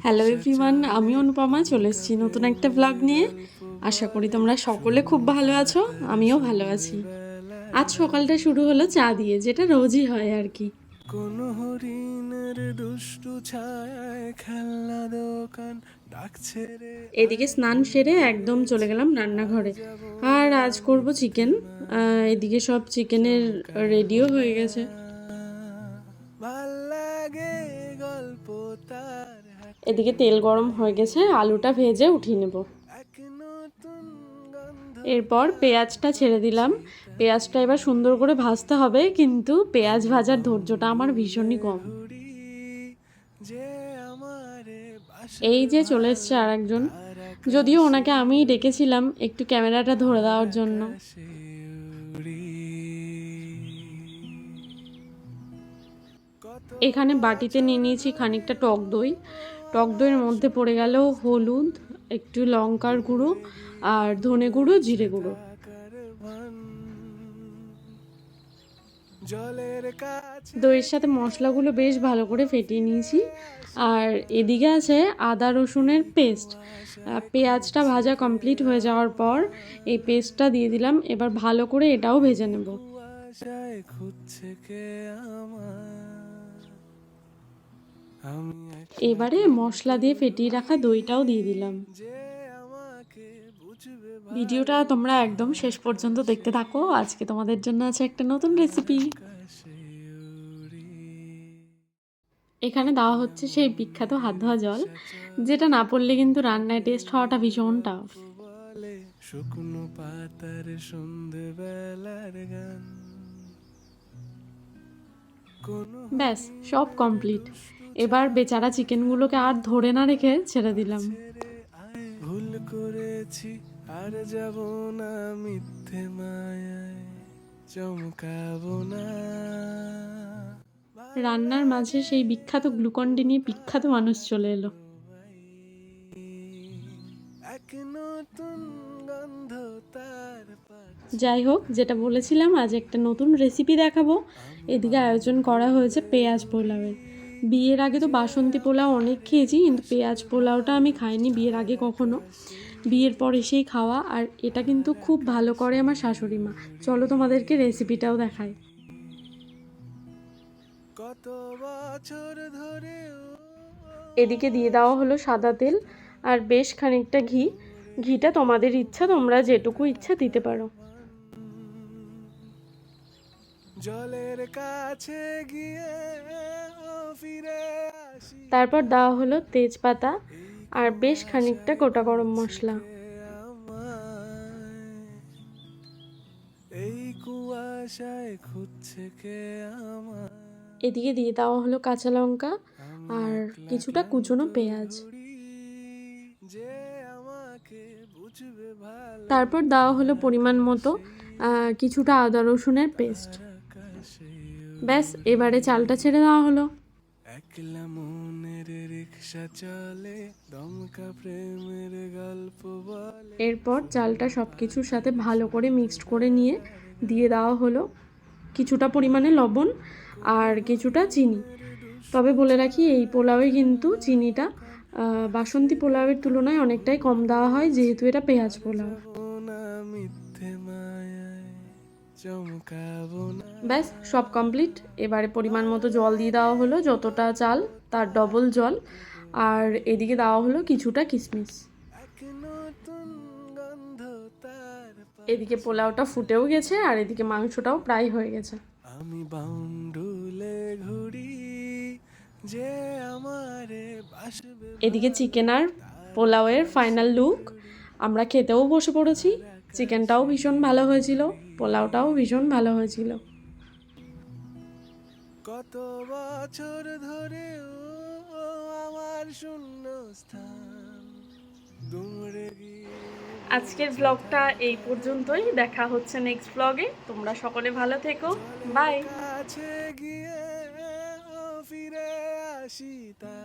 Hello everyone, আমি অনুপমা চলে এসেছি নতুন একটা ব্লগ নিয়ে। আশা করি তোমরা সকলে খুব ভালো আছো, আমিও ভালো আছি। আজ সকালটা শুরু হলো চা দিয়ে, যেটা রোজই হয় আর কি। কোন হরিণের দুষ্টু ছায়ায় খেলনা দোকান ডাকছে রে। এদিকে স্নান সেরে একদম চলে গেলাম রান্নাঘরে, আর আজ করব চিকেন। এদিকে সব চিকেনের রেডিও হয়ে গেছে। ভাল লাগে গল্প তার এদিকে তেল গরম হয়ে গেছে, আলুটা ভেজে উঠিয়ে নেব। এক নতুন গন্ধ এরপর পেঁয়াজটা ছেড়ে দিলাম। পেঁয়াজটা এবার সুন্দর করে ভাজতে হবে, কিন্তু পেঁয়াজ ভাজার ধৈর্যটা আমার ভীষণই কম। ঘুড়ি যে আমারে এই বাসবে যে চলে এসছে ভালো আর একজন, তার যদিও আকাশে ওনাকে আমিই ডেকেছিলাম একটু ক্যামেরাটা ধরে তার দেওয়ার জন্য। আকাশে উড়ি। কত এখানে বাটিতে নিয়ে নিয়েছি খানিকটা টক দই। টক দইয়ের মধ্যে পড়ে গেল হলুদ, একটু লঙ্কার গুঁড়ো, আর ধনে গুঁড়ো, জিরে গুঁড়ো। থাকার ভান জলের কাছে দইয়ের সাথে মশলাগুলো বেশ ভালো করে ফেটিয়ে নিয়েছি। আর এদিকে আছে আদা রসুনের পেস্ট। পেঁয়াজটা ভাজা কমপ্লিট হয়ে যাওয়ার পর এই পেস্টটা দিয়ে দিলাম। এবার ভালো করে এটাও ভেজে নেব। কুয়াশায় খুঁজছে কে আমি এবারে মশলা দিয়ে ফেটিয়ে রাখা দইটাও দিয়ে দিলাম। যে আমাকে বুঝবে ভিডিওটা তোমরা একদম শেষ পর্যন্ত দেখতে থাকো, আজকে তোমাদের জন্য আছে একটা নতুন রেসিপি। আকাশে উড়ি। এখানে দেওয়া হচ্ছে সেই বিখ্যাত হাত ধোয়া জল, যেটা না পড়লে কিন্তু রান্নায় টেস্ট হওয়াটা ভীষণ টাফ। বলে শুকনো পাতার সন্ধেবেলার গান ব্যাস, সব কমপ্লিট। এবার বেচারা চিকেনগুলোকে আর ধরে না রেখে ছেড়ে দিলাম। ছেড়ে আয় ভুল করেছি আর যাব না মিথ্যে মায়ায় চমকাবো না রান্নার মাঝে সেই বিখ্যাত গ্লুকন্ডি নিয়ে বিখ্যাত মানুষ চলে এলো। এক নতুন গন্ধ তার যাই হোক, যেটা বলেছিলাম আজ একটা নতুন রেসিপি দেখাবো। এদিকে আয়োজন করা হয়েছে পেঁয়াজ পোলাওয়ের। বিয়ের আগে তো বাসন্তী পোলাও অনেক খেয়েছি, কিন্তু পেঁয়াজ পোলাওটা আমি খাইনি বিয়ের আগে কখনো। বিয়ের পর এসেই খাওয়া, আর এটা কিন্তু খুব ভালো করে আমার শাশুড়ি মা। চলো তোমাদেরকে রেসিপিটাও দেখাই। কত বছর ধরে এদিকে দিয়ে দেওয়া হলো সাদা তেল আর বেশ খানিকটা ঘি। ঘিটা তোমাদের ইচ্ছা, তোমরা যেটুকু ইচ্ছা দিতে পারো। জলের কাছে গিয়ে ফিরে আসি তারপর দেওয়া হলো তেজপাতা আর বেশ খানিকটা গোটা গরম মশলা। এই কুয়াশায় খুঁজছে কে আমার এদিকে দিয়ে দেওয়া হলো কাঁচা লঙ্কা আর কিছুটা কুচনো পেঁয়াজ। যে আমাকে বুঝবে ভালো তারপর দেওয়া হলো পরিমাণ মতো কিছুটা আদা রসুনের পেস্ট। আকাশে ব্যাস, এবারে চালটা ছেড়ে দেওয়া হলো। একলা মনের রিক্সা চলে দমকা প্রেমের গল্প বলে এরপর চালটা সব কিছুর সাথে ভালো করে মিক্সড করে নিয়ে দিয়ে দেওয়া হলো কিছুটা পরিমাণে লবণ আর কিছুটা চিনি। তবে বলে রাখি, এই পোলাওয়ে কিন্তু চিনিটা বাসন্তী পোলাওয়ের তুলনায় অনেকটাই কম দেওয়া হয়, যেহেতু এটা পেঁয়াজ পোলাও। না মিথ্যে মায়ায় চমকাবো না ব্যাস, সব কমপ্লিট। এবারে পরিমাণ মতো জল দিয়ে দেওয়া হলো, যতটা চাল তার ডবল জল। আর এদিকে দেওয়া হলো কিছুটা কিশমিশ। এক নতুন গন্ধ তার এদিকে পোলাওটা ফুটেও গেছে আর এদিকে মাংসটাও প্রায় হয়ে গেছে। আমি বাউন্ডুলে ঘুরি যে আমারে বাসবে এদিকে চিকেন আর পোলাওয়ের ফাইনাল লুক। আমরা খেতেও বসে পড়েছি। চিকেনটাও ভীষণ ভালো হয়েছিল, পোলাওটাও ভীষণ ভালো হয়েছিল। কত বছর ধরে আমার শূন্য স্থান দুমড়ে গিয়ে আজকের ব্লগটা এই পর্যন্তই, দেখা হচ্ছে নেক্সট ব্লগে। তোমরা সকলে ভালো থেকো, বাই। কাছে গিয়ে ফিরে আসি তা